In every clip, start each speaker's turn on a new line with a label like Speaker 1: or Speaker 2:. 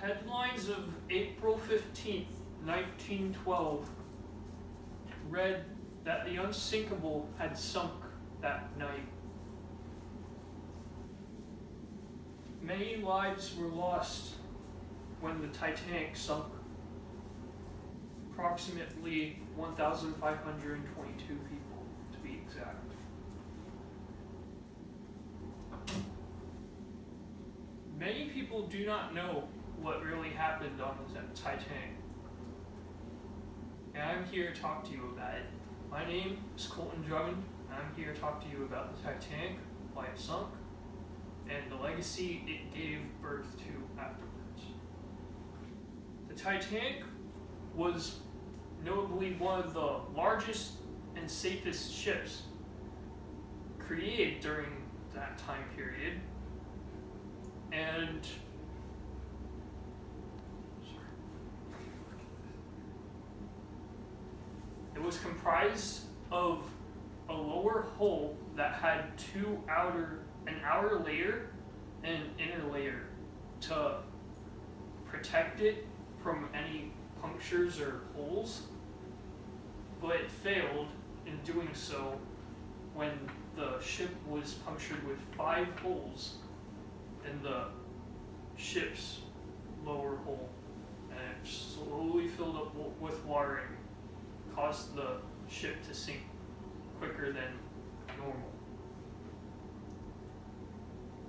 Speaker 1: Headlines of April 15th, 1912 read that the unsinkable had sunk that night. Many lives were lost when the Titanic sunk. Approximately 1,522 people, to be exact. Many people do not know what really happened on the Titanic, and I'm here to talk to you about it. My name is Colton Drummond, and I'm here to talk to you about the Titanic, why it sunk, and the legacy it gave birth to afterwards. The Titanic was notably one of the largest and safest ships created during that time period, and it was comprised of a lower hull that had an outer layer and an inner layer to protect it from any punctures or holes, but it failed in doing so when the ship was punctured with 5 holes in the ship's lower hull, and it slowly filled up with water and caused the ship to sink quicker than normal.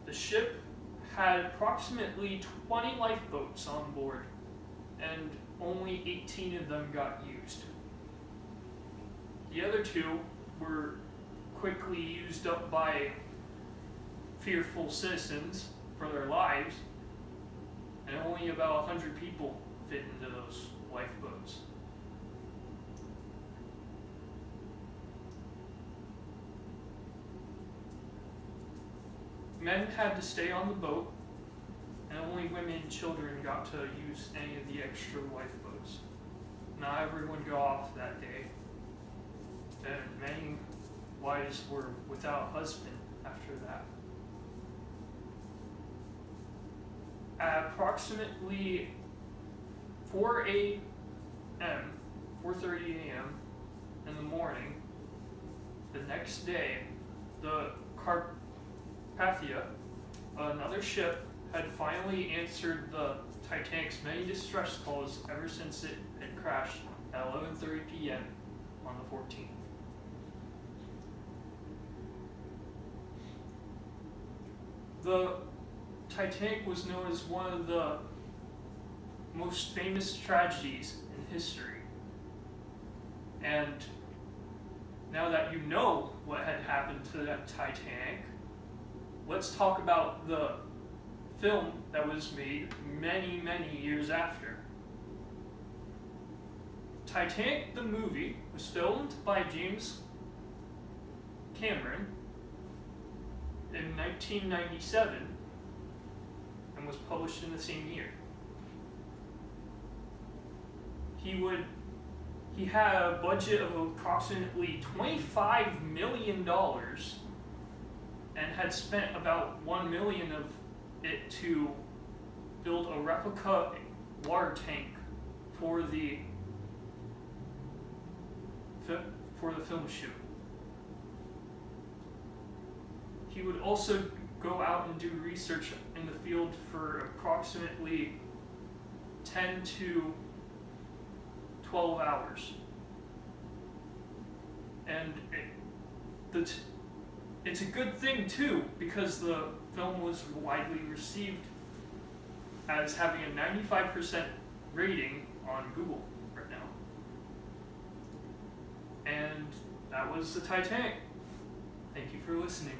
Speaker 1: The ship had approximately 20 lifeboats on board, and only 18 of them got used. The other 2 were quickly used up by fearful citizens for their lives, and only about 100 people fit into those lifeboats. Men had to stay on the boat, and only women and children got to use any of the extra lifeboats. Not everyone got off that day, and many wives were without a husband after that. At approximately 4:30 a.m. in the morning, the next day, the Carpathia, another ship, had finally answered the Titanic's many distress calls ever since it had crashed at 11:30 p.m. on the 14th. The Titanic was known as one of the most famous tragedies in history. And now that you know what had happened to that Titanic, let's talk about the film that was made many, many years after. Titanic the movie was filmed by James Cameron in 1997 and was published in the same year. He had a budget of approximately $25 million and had spent about $1 million of it to build a replica water tank for the film shoot. He would also go out and do research in the field for approximately 10 to 12 hours. And it's a good thing too, because the film was widely received as having a 95% rating on Google right now. And that was the Titanic. Thank you for listening.